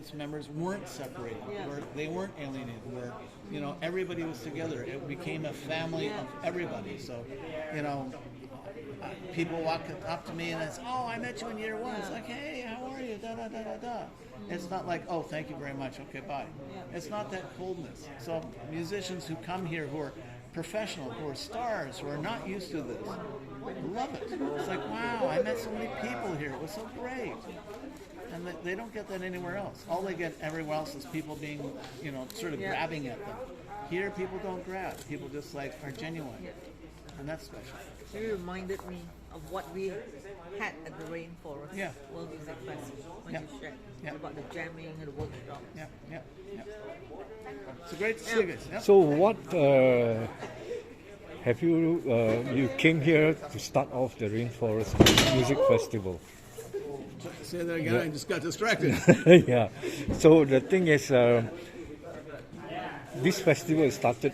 audience members weren't separated, where they weren't alienated, where, you know, everybody was together. It became a family of everybody. So, you know, people walk up to me and it's, oh, I met you in year one. It's like, hey, how are you? Da da da da da. It's not like, oh, thank you very much. Okay, bye. It's not that coldness. So musicians who come here who are professional, who are stars, who are not used to this, love it. It's like, wow, I met so many people here. It was so great. And they don't get that anywhere else. All they get everywhere else is people being, you know, sort of grabbing at them. Here, people don't grab. People just like are genuine. And that's special. You reminded me of what we had at the Rainforest World Music Festival when you shared about the jamming and the workshop. Yeah. It's a great to see you guys. Yep. So what have you you came here to start off the Rainforest Music Festival? Say that again. I just got distracted. Yeah. So the thing is, this festival started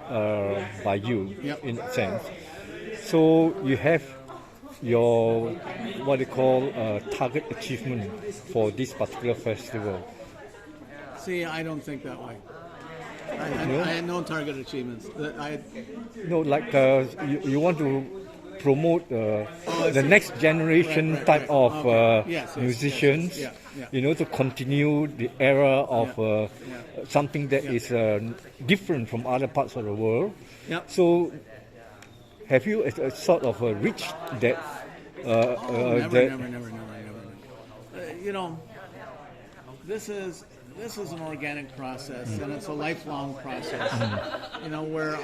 by you, in a sense. So you have your what they call target achievement for this particular festival. See, I don't think that way. I had no target achievements. No, like you want to promote the next generation type of musicians, you know, to continue the era of something that is different from other parts of the world. So, have you sort of reached that? Never. You know, this is an organic process, and it's a lifelong process. You know, where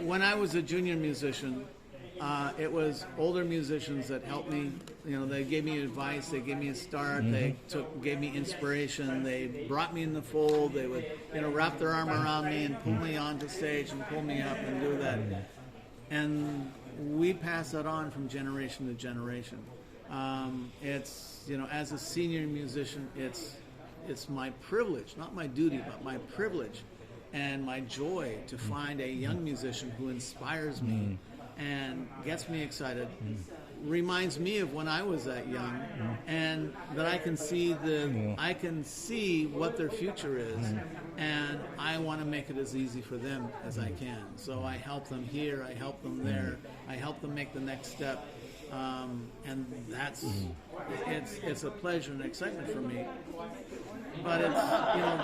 when I was a junior musician, it was older musicians that helped me. You know, they gave me advice, they gave me a start, they gave me inspiration, they brought me in the fold, they would, you know, wrap their arm around me and pull me onto stage and pull me up and do that. And we pass that on from generation to generation. It's, you know, as a senior musician, it's my privilege, not my duty, but my privilege and my joy to find a young musician who inspires me and gets me excited, reminds me of when I was that young, and that I can see what their future is, and I want to make it as easy for them as I can. So I help them here, I help them there, I help them make the next step. And that's it's a pleasure and excitement for me. But it's, you know,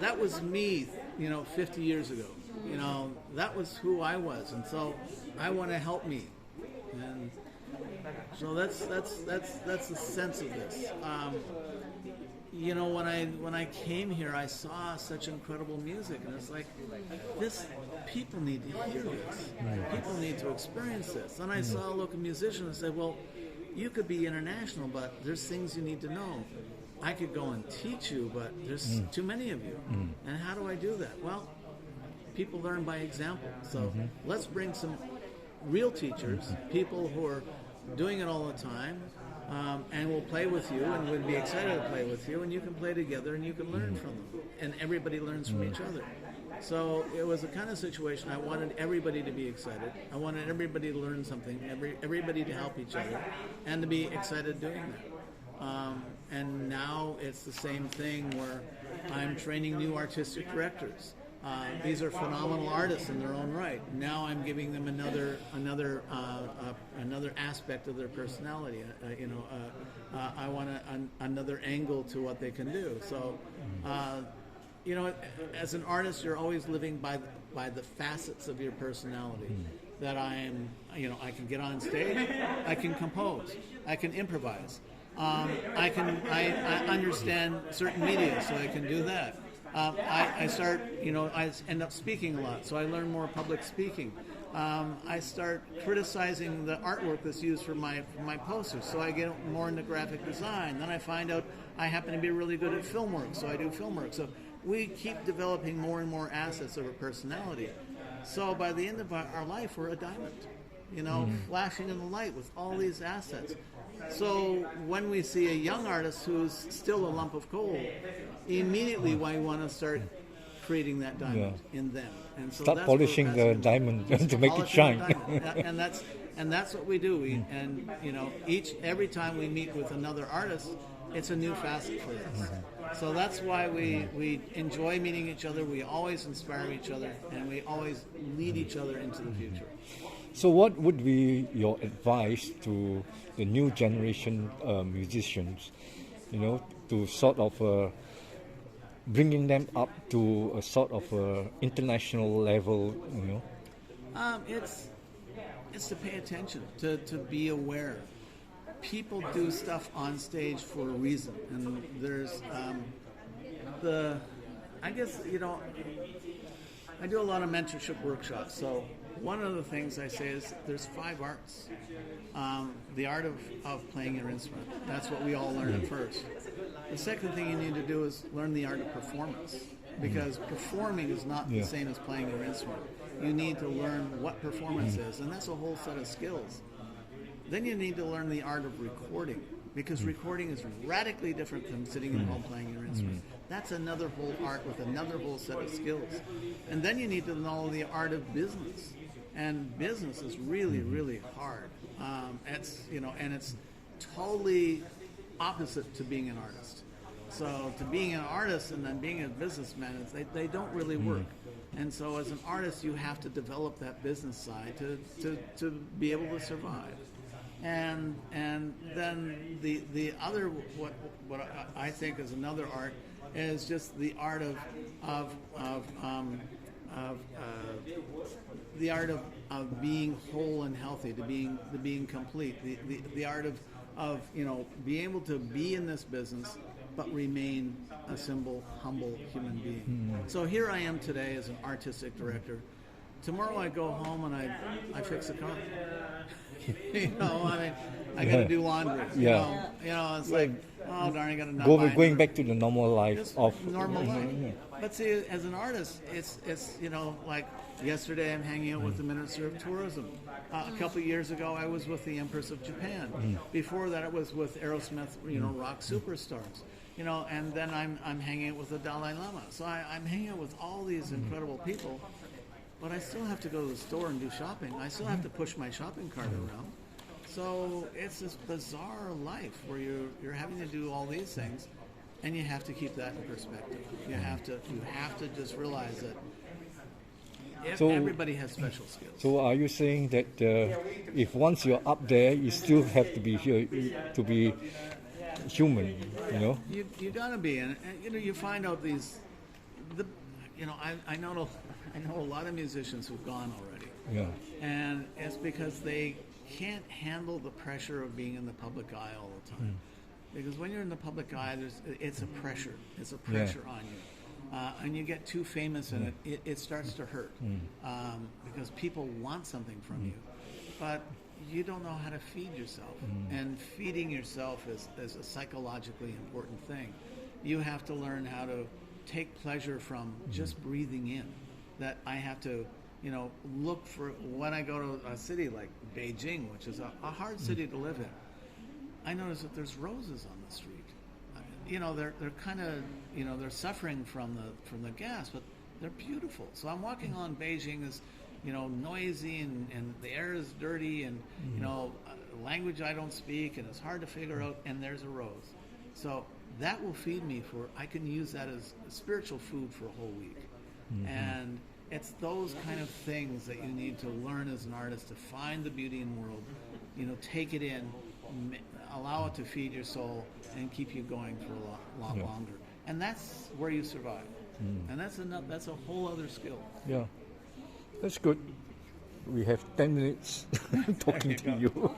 that was me, you know, 50 years ago. You know, that was who I was, and so I want to help me. And so that's the sense of this. You know, when I came here, I saw such incredible music, and it's like, people need to hear this. People need to experience this. And I saw a local musician and said, well, you could be international, but there's things you need to know. I could go and teach you, but there's too many of you. And how do I do that? Well, people learn by example. So let's bring some real teachers, people who are doing it all the time, and will play with you and would be excited to play with you, and you can play together and you can learn from them, and everybody learns from each other. So it was the kind of situation I wanted everybody to be excited. I wanted everybody to learn something, everybody to help each other, and to be excited doing that. And now it's the same thing where I'm training new artistic directors. These are phenomenal artists in their own right. Now I'm giving them another aspect of their personality. I want another angle to what they can do. So, you know, as an artist, you're always living by the facets of your personality. That I am, you know, I can get on stage, I can compose, I can improvise, I understand certain media, so I can do that. I end up speaking a lot, so I learn more public speaking. I start criticizing the artwork that's used for my posters, so I get more into graphic design. Then I find out I happen to be really good at film work, so I do film work. So we keep developing more and more assets of our personality. So by the end of our life, we're a diamond, you know, flashing in the light with all these assets. So when we see a young artist who's still a lump of coal, immediately we want to start creating that diamond in them. And so start polishing the diamond to make it shine. And that's what we do. And you know, every time we meet with another artist, it's a new facet for us. So that's why we enjoy meeting each other. We always inspire each other, and we always lead each other into the future. So, what would be your advice to the new generation musicians? You know, to sort of bringing them up to a sort of international level. You know, it's to pay attention, to be aware. People do stuff on stage for a reason, and there's I guess, you know, I do a lot of mentorship workshops. So one of the things I say is there's 5 arts. The art of playing your instrument. That's what we all learn at first. The second thing you need to do is learn the art of performance, because performing is not the same as playing your instrument. You need to learn what performance is, and that's a whole set of skills. Then you need to learn the art of recording, because recording is radically different than sitting at home playing your instrument. That's another whole art with another whole set of skills. And then you need to know the art of business. And business is really, really hard. It's, you know, and it's totally opposite to being an artist. So to being an artist and then being a businessman, they don't really work. And so as an artist, you have to develop that business side to be able to survive. And then the other, what I think is another art, is just the art the art of being whole and healthy, to being complete, the art of you know, being able to be in this business but remain a simple, humble human being. So here I am today as an artistic director. Tomorrow I go home and I fix a car. You know, I mean, I got to do laundry. You know, it's like, oh darn, I got to going back to the normal life of normal life. But see, as an artist, it's you know, like yesterday I'm hanging out with the Minister of Tourism. A couple of years ago I was with the Empress of Japan. Before that I was with Aerosmith, you know, rock superstars. You know, and then I'm hanging out with the Dalai Lama. So I'm hanging out with all these incredible people. But I still have to go to the store and do shopping. I still have to push my shopping cart around. So it's this bizarre life where you're having to do all these things, and you have to keep that in perspective. You have to just realize that everybody has special skills. So are you saying that if once you're up there, you still have to be here to be human? You know, you gotta be, and you know, you find out you know, I know a lot of musicians who've gone already. Yeah. And it's because they can't handle the pressure of being in the public eye all the time. Because when you're in the public eye, it's a pressure. It's a pressure on you. And you get too famous and it starts to hurt. Because people want something from you. But you don't know how to feed yourself. And feeding yourself is a psychologically important thing. You have to learn how to take pleasure from just breathing in. That I have to, you know, look for when I go to a city like Beijing, which is a hard city to live in. I notice that there's roses on the street. You know, they're kind of, you know, they're suffering from the gas, but they're beautiful. So I'm walking on Beijing is, you know, noisy and the air is dirty and you know, language I don't speak and it's hard to figure out. And there's a rose, so that will feed me I can use that as spiritual food for a whole week. And it's those kind of things that you need to learn as an artist, to find the beauty in the world, you know, take it in, allow it to feed your soul and keep you going for a lot longer. And that's where you survive. And that's a whole other skill. Yeah, that's good. We have 10 minutes talking to you.